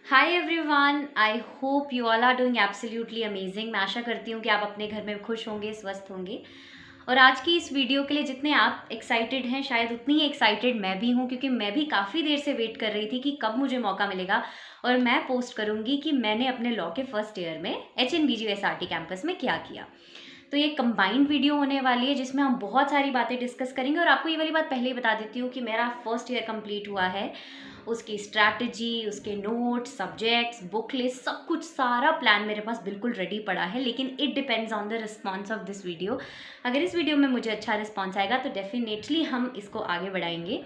Hi everyone, I hope you all are doing absolutely amazing. मैं आशा करती हूँ कि आप अपने घर में खुश होंगे, स्वस्थ होंगे। और आज की इस वीडियो के लिए जितने आप एक्साइटेड हैं, शायद उतनी ही एक्साइटेड मैं भी हूँ, क्योंकि मैं भी काफ़ी देर से वेट कर रही थी कि कब मुझे मौका मिलेगा और मैं पोस्ट करूँगी कि मैंने अपने लॉ के फर्स्ट ईयर में HNBGU SRT कैंपस में क्या किया। तो ये कंबाइंड वीडियो होने वाली है जिसमें हम बहुत सारी बातें डिस्कस करेंगे। और आपको ये वाली बात पहले ही बता देती हूँ कि मेरा फर्स्ट ईयर कंप्लीट हुआ है, उसकी स्ट्रैटेजी, उसके नोट्स, सब्जेक्ट्स, बुक लिस्ट, सब कुछ, सारा प्लान मेरे पास बिल्कुल रेडी पड़ा है। लेकिन it depends on the response of this video. अगर इस वीडियो में मुझे अच्छा रिस्पॉन्स आएगा तो डेफिनेटली हम इसको आगे बढ़ाएंगे।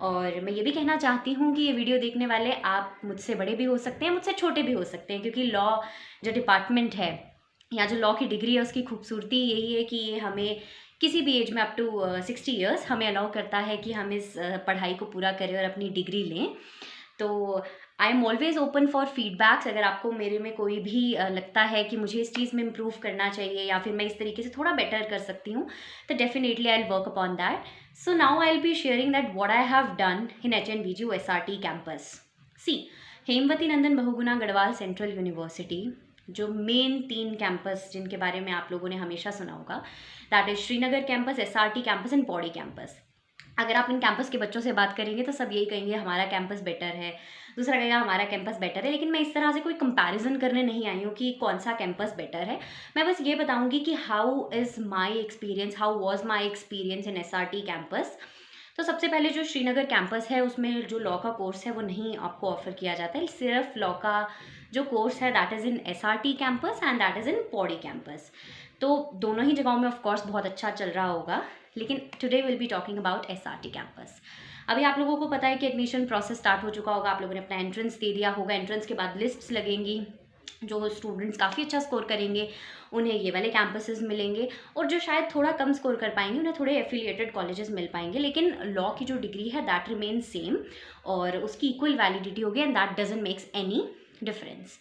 और मैं ये भी कहना चाहती हूँ कि ये वीडियो देखने वाले आप मुझसे बड़े भी हो सकते हैं, मुझसे छोटे भी हो सकते हैं, क्योंकि लॉ जो डिपार्टमेंट है या जो लॉ की डिग्री है उसकी खूबसूरती यही है कि ये हमें किसी भी एज में अप टू 60 ईयर्स हमें अलाउ करता है कि हम इस पढ़ाई को पूरा करें और अपनी डिग्री लें। तो I am always open for feedbacks. अगर आपको मेरे में कोई भी लगता है कि मुझे इस चीज़ में इम्प्रूव करना चाहिए या फिर मैं इस तरीके से थोड़ा बेटर कर सकती हूँ, तो definitely I will work upon that. So now I will be sharing that what I have done in HNBGU SRT campus. See, Hemvati Nandan Bahuguna Garhwal central university, जो मेन 3 कैंपस जिनके बारे में आप लोगों ने हमेशा सुना होगा, that is Srinagar campus, SRT campus and Pauri campus. अगर आप इन कैंपस के बच्चों से बात करेंगे तो सब यही कहेंगे हमारा कैंपस बेटर है, दूसरा कहेगा हमारा कैंपस बेटर है। लेकिन मैं इस तरह से कोई कंपैरिजन करने नहीं आई हूँ कि कौन सा कैंपस बेटर है। मैं बस ये बताऊँगी कि how is my experience, how was my experience in SRT campus. तो सबसे पहले जो श्रीनगर कैंपस है उसमें जो लॉ का कोर्स है वो नहीं आपको ऑफर किया जाता है। सिर्फ लॉ का जो कोर्स है that is in SRT campus and that is in Pauri campus. तो दोनों ही जगहों में ऑफ कोर्स बहुत अच्छा चल रहा होगा, लेकिन today will be talking about SRT campus. अभी आप लोगों को पता है कि एडमिशन प्रोसेस स्टार्ट हो चुका होगा, आप लोगों ने अपना एंट्रेंस दे दिया होगा। एंट्रेंस के बाद लिस्ट्स लगेंगी, जो स्टूडेंट्स काफ़ी अच्छा स्कोर करेंगे उन्हें ये वाले कैंपसेस मिलेंगे, और जो शायद थोड़ा कम स्कोर कर पाएंगे उन्हें थोड़े एफिलिएटेड कॉलेजेस मिल पाएंगे। लेकिन लॉ की जो डिग्री है दैट रिमेन सेम और उसकी इक्वल वैलिडिटी होगी and that doesn't makes any difference.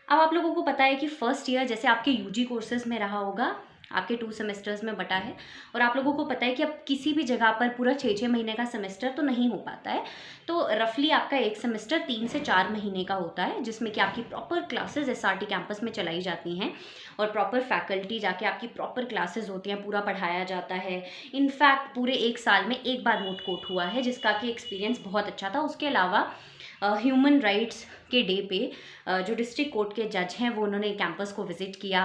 अब आप लोगों को पता है कि फर्स्ट ईयर जैसे आपके UG कोर्सेज में रहा होगा, आपके 2 सेमेस्टर्स में बटा है। और आप लोगों को पता है कि अब किसी भी जगह पर पूरा 6-6 महीने का सेमेस्टर तो नहीं हो पाता है। तो रफली आपका एक सेमेस्टर 3 से 4 महीने का होता है, जिसमें कि आपकी प्रॉपर क्लासेस SRT कैंपस में चलाई जाती हैं और प्रॉपर फैकल्टी जाके आपकी प्रॉपर क्लासेस होती हैं, पूरा पढ़ाया जाता है। इनफैक्ट पूरे 1 साल में एक बार मोट कोर्ट हुआ है जिसका कि एक्सपीरियंस बहुत अच्छा था। उसके अलावा ह्यूमन राइट्स के डे पे जो डिस्ट्रिक्ट कोर्ट के जज हैं वो उन्होंने कैंपस को विजिट किया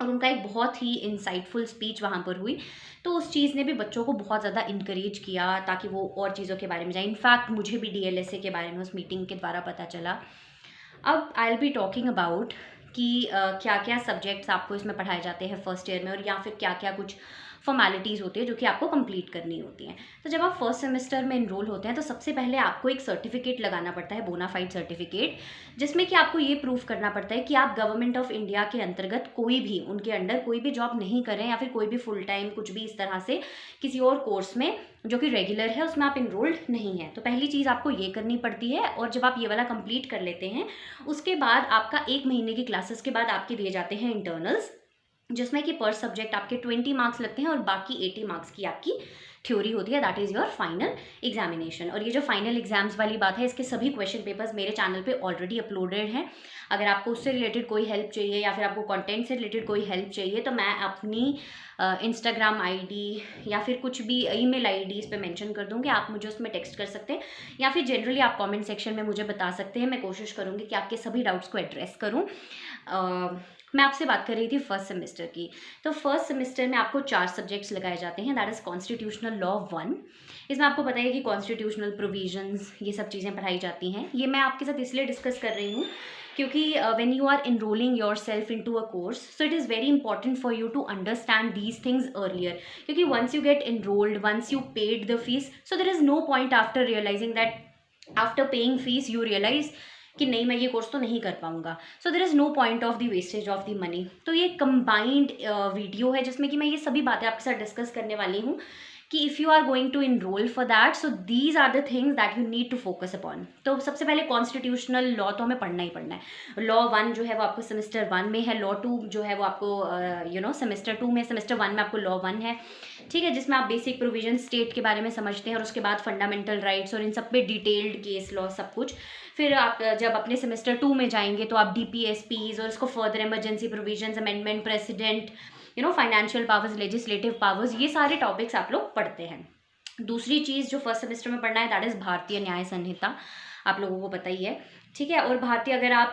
और उनका एक बहुत ही इंसाइटफुल स्पीच वहाँ पर हुई। तो उस चीज़ ने भी बच्चों को बहुत ज़्यादा इनकरेज किया ताकि वो और चीज़ों के बारे में जाए। इनफैक्ट मुझे भी DLSA के बारे में उस मीटिंग के द्वारा पता चला। अब आई विल बी टॉकिंग अबाउट कि क्या क्या सब्जेक्ट्स आपको इसमें पढ़ाए जाते हैं फर्स्ट ईयर में, और या फिर क्या क्या कुछ फॉर्मेलिटीज़ होती है जो कि आपको कंप्लीट करनी होती हैं। तो जब आप फर्स्ट सेमेस्टर में इनरोल होते हैं तो सबसे पहले आपको एक सर्टिफिकेट लगाना पड़ता है, बोनाफाइड सर्टिफिकेट, जिसमें कि आपको ये प्रूफ करना पड़ता है कि आप गवर्नमेंट ऑफ इंडिया के अंतर्गत कोई भी उनके अंडर कोई भी जॉब नहीं करें या फिर कोई भी फुल टाइम कुछ भी इस तरह से किसी और कोर्स में जो कि रेगुलर है उसमें आप इनरोल्ड नहीं है। तो पहली चीज़ आपको ये करनी पड़ती है। और जब आप ये वाला कंप्लीट कर लेते हैं उसके बाद आपका 1 महीने की क्लासेस के बाद आपके दिए जाते हैं इंटरनल्स, जिसमें कि पर सब्जेक्ट आपके 20 मार्क्स लगते हैं और बाकी 80 मार्क्स की आपकी थ्योरी होती है। That is your final examination. और ये जो फाइनल एग्जाम्स वाली बात है, इसके सभी क्वेश्चन पेपर्स मेरे चैनल पे ऑलरेडी अपलोडेड हैं। अगर आपको उससे रिलेटेड कोई हेल्प चाहिए या फिर आपको कंटेंट से रिलेटेड कोई हेल्प चाहिए तो मैं अपनी इंस्टाग्राम ID या फिर कुछ भी ईमेल IDs पे मेंशन कर दूँगी, आप मुझे उसमें टेक्स्ट कर सकते हैं या फिर जनरली आप कमेंट सेक्शन में मुझे बता सकते हैं। मैं कोशिश करूँगी कि आपके सभी डाउट्स को एड्रेस करूँ। मैं आपसे बात कर रही थी फर्स्ट सेमेस्टर की। तो फर्स्ट सेमेस्टर में आपको 4 सब्जेक्ट्स लगाए जाते हैं, दैट इज़ कॉन्स्टिट्यूशनल लॉ 1। इसमें आपको पता है कि कॉन्स्टिट्यूशनल प्रोविजंस ये सब चीज़ें पढ़ाई जाती हैं। ये मैं आपके साथ इसलिए डिस्कस कर रही हूँ क्योंकि when you are enrolling yourself into a course, so it is very important for you to understand these things earlier, क्योंकि once you get enrolled, once you paid the fees, so there is no point after realizing that after paying fees you realize कि नहीं मैं ये course तो नहीं कर पाऊंगा। So there is no point of the wastage of the money. तो ये कंबाइंड वीडियो है जिसमें कि मैं ये सभी बातें आपके साथ डिस्कस करने वाली हूँ कि if you are going to enrol for that, so these are the things that you need to focus upon. तो सबसे पहले कॉन्स्टिट्यूशनल लॉ तो हमें पढ़ना ही पढ़ना है। लॉ 1 जो है वो आपको सेमेस्टर 1 में है, लॉ 2 जो है वो आपको सेमेस्टर 2 में, सेमेस्टर 1 में आपको लॉ 1 है, ठीक है, जिसमें आप बेसिक प्रोविजन स्टेट के बारे में समझते हैं और उसके बाद फंडामेंटल राइट्स और इन सब पे डिटेल्ड केस लॉ सब कुछ। फिर आप जब अपने सेमेस्टर 2 में जाएंगे तो आप DPSPs और इसको further emergency provisions, amendment, president, financial powers, legislative powers, ये सारे टॉपिक्स आप लोग पढ़ते हैं। दूसरी चीज़ जो फर्स्ट सेमेस्टर में पढ़ना है दैट इज़ भारतीय न्याय संहिता, आप लोगों को पता ही है, ठीक है। और भारतीय, अगर आप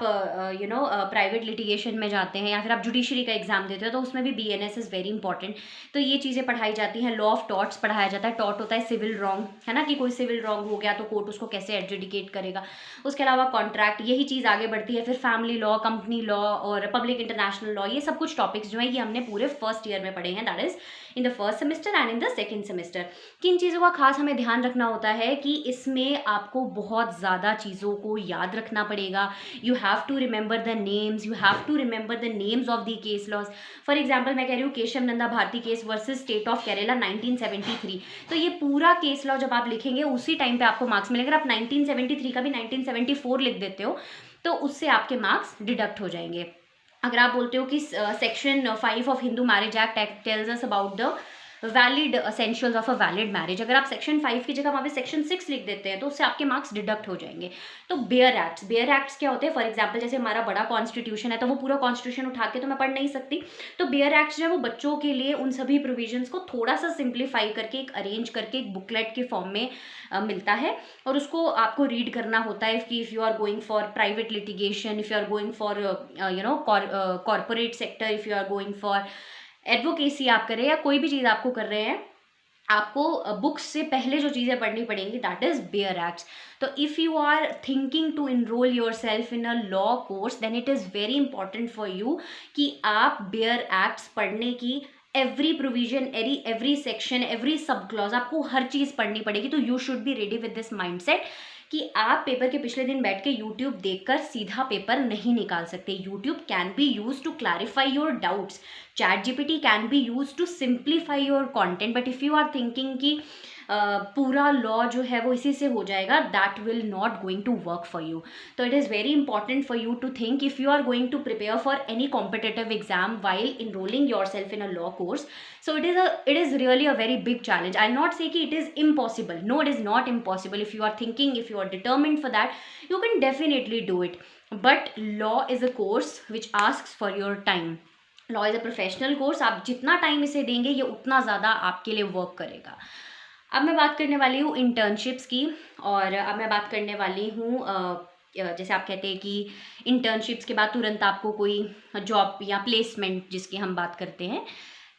प्राइवेट लिटिगेशन में जाते हैं या फिर आप जुडिशरी का एग्जाम देते हो तो उसमें भी BNS इज़ वेरी इंपॉर्टेंट। तो ये चीज़ें पढ़ाई जाती हैं। लॉ ऑफ टॉर्ट्स पढ़ाया जाता है। टॉर्ट होता है सिविल रॉन्ग, है ना, कि कोई सिविल रॉन्ग हो गया तो कोर्ट उसको कैसे एडजुडिकेट करेगा। उसके अलावा कॉन्ट्रैक्ट, यही चीज़ आगे बढ़ती है। फिर फैमिली लॉ, कंपनी लॉ और पब्लिक इंटरनेशनल लॉ, ये सब कुछ टॉपिक्स जो हैं ये हमने पूरे फर्स्ट ईयर में पढ़े हैं, that is in the first semester and in the second semester. किन चीज़ों का खास हमें ध्यान रखना होता है कि इसमें आपको बहुत ज़्यादा चीज़ों को याद रखना पड़ेगा। You have to remember the names, you have to remember the names of the case laws. For example, मैं कह रही हूँ Kesavananda Bharati case versus state of Kerala 1973। तो ये पूरा केस लॉ जब आप लिखेंगे उसी टाइम पे आपको मार्क्स मिलेंगे। अगर आप 1973 का भी 1974 लिख देते हो तो उससे आपके मार्क्स डिडक्ट हो जाएंगे। अगर आप बोलते हो कि section 5 of Hindu marriage act tells us about the valid essentials of a valid marriage, अगर आप सेक्शन 5 की जगह वहाँ पे सेक्शन 6 लिख देते हैं तो उससे आपके मार्क्स डिडक्ट हो जाएंगे। तो बेयर एक्ट्स क्या होते हैं? फॉर एग्जांपल जैसे हमारा बड़ा कॉन्स्टिट्यूशन है तो वो पूरा कॉन्स्टिट्यूशन उठा के तो मैं पढ़ नहीं सकती। तो बेयर एक्ट्स जो है वो बच्चों के लिए उन सभी प्रोविजंस को थोड़ा सा सिंप्लीफाई करके, एक अरेंज करके, एक बुकलेट के फॉर्म में मिलता है और उसको आपको रीड करना होता है कि if you are going for private litigation, if you are going for corporate sector, if you are going for advocacy आप कर रहे हैं या कोई भी चीज़ आपको कर रहे हैं, आपको बुक्स से पहले जो चीज़ें पढ़नी पड़ेंगी दैट इज़ बेयर एक्ट्स। तो if you are thinking to enrol yourself in a law course then it is very important for you कि आप बेयर एक्ट्स पढ़ने की every provision, every section, every sub clause, आपको हर चीज़ पढ़नी पड़ेगी। तो you should be ready with this mindset कि आप पेपर के पिछले दिन बैठ के यूट्यूब देखकर सीधा पेपर नहीं निकाल सकते। YouTube can be use to clarify your doubts, ChatGPT can be use to simplify your content, but if you are thinking कि पूरा लॉ जो है वो इसी से हो जाएगा, that will not going to work for you. तो it is very important for you to think if you are going to prepare for any competitive exam while enrolling yourself in a law course, so it is really a very big challenge. I'll not say कि it is impossible. No, it is not impossible. If you are thinking, if you are determined for that, you can definitely do it. But law is a course which asks for your time. Law is a professional course, आप जितना time इसे देंगे ये उतना ज़्यादा आपके लिए work करेगा। अब मैं बात करने वाली हूँ इंटर्नशिप्स की, और अब मैं बात करने वाली हूँ जैसे आप कहते हैं कि इंटर्नशिप्स के बाद तुरंत आपको कोई जॉब या प्लेसमेंट जिसकी हम बात करते हैं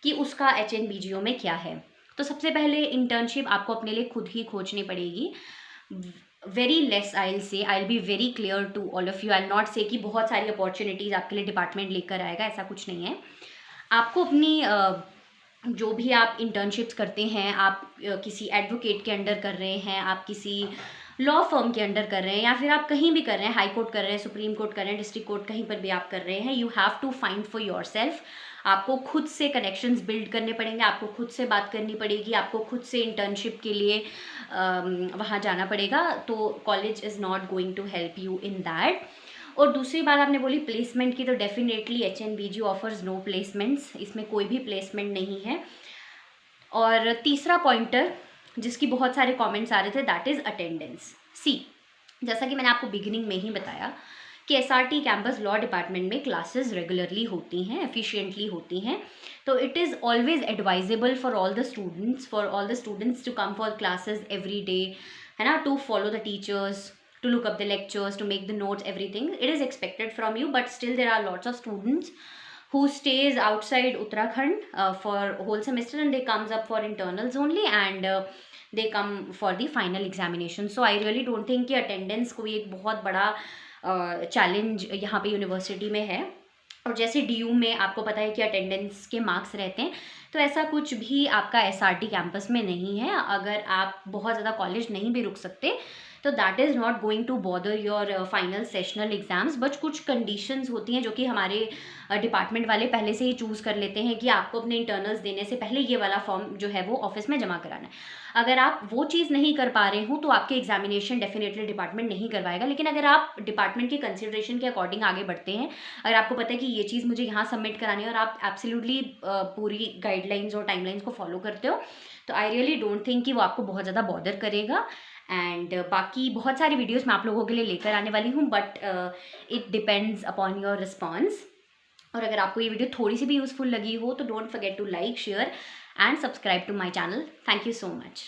कि उसका HNBGO में क्या है। तो सबसे पहले इंटर्नशिप आपको अपने लिए खुद ही खोजनी पड़ेगी। Very less, I will be very clear to all of you, I not say कि बहुत सारी अपॉर्चुनिटीज़ आपके लिए डिपार्टमेंट लेकर आएगा, ऐसा कुछ नहीं है। आपको अपनी जो भी आप इंटर्नशिप्स करते हैं, आप किसी एडवोकेट के अंडर कर रहे हैं, आप किसी लॉ फर्म के अंडर कर रहे हैं, या फिर आप कहीं भी कर रहे हैं, हाई कोर्ट कर रहे हैं, सुप्रीम कोर्ट कर रहे हैं, डिस्ट्रिक्ट कोर्ट, कहीं पर भी आप कर रहे हैं, you have to find for yourself. आपको खुद से कनेक्शंस बिल्ड करने पड़ेंगे, आपको खुद से बात करनी पड़ेगी, आपको खुद से इंटर्नशिप के लिए वहाँ जाना पड़ेगा। तो college is not going to help you in that. और दूसरी बात आपने बोली प्लेसमेंट की, तो definitely HNBGO offers no placements, इसमें कोई भी प्लेसमेंट नहीं है। और तीसरा पॉइंटर जिसकी बहुत सारे कमेंट्स आ रहे थे दैट इज़ अटेंडेंस। जैसा कि मैंने आपको बिगिनिंग में ही बताया कि SRT कैंपस लॉ डिपार्टमेंट में क्लासेस रेगुलरली होती हैं, एफिशिएंटली होती हैं। तो it is always advisable for all the students to come for classes every day, है ना, to follow the teachers, to look up the lectures, to make the notes, everything. It is expected from you, but still there are lots of students who stays outside Uttarakhand for whole semester and they comes up for internals only and they come for the final examination. So I really don't think कि attendance कोई एक बहुत बड़ा challenge यहाँ पे university में है। और जैसे DU में आपको पता है कि अटेंडेंस के मार्क्स रहते हैं, तो ऐसा कुछ भी आपका SRT कैंपस में नहीं है। अगर आप बहुत ज़्यादा कॉलेज नहीं भी रुक सकते तो that is not going to bother your final sessional exams. But कुछ कंडीशंस होती हैं जो कि हमारे डिपार्टमेंट वाले पहले से ही चूज़ कर लेते हैं कि आपको अपने इंटरनल्स देने से पहले ये वाला फॉर्म जो है वो ऑफिस में जमा कराना है। अगर आप वो चीज़ नहीं कर पा रहे हो तो आपके एग्जामिनेशन डेफिनेटली डिपार्टमेंट नहीं करवाएगा। लेकिन अगर आप डिपार्टमेंट के कंसिडरेशन के अकॉर्डिंग आगे बढ़ते हैं, अगर आपको पता है कि ये चीज़ मुझे यहाँ सबमिट करानी है और आप एब्सोल्युटली पूरी गाइडलाइंस और टाइमलाइंस को फॉलो करते हो, तो आई रियली डोंट थिंक कि वो आपको बहुत ज़्यादा बॉदर करेगा। एंड बाकी बहुत सारी वीडियोस मैं आप लोगों के लिए लेकर आने वाली हूँ, but it depends upon your response. और अगर आपको ये वीडियो थोड़ी सी भी यूज़फुल लगी हो तो don't forget to like, share and subscribe to my channel. Thank you so much.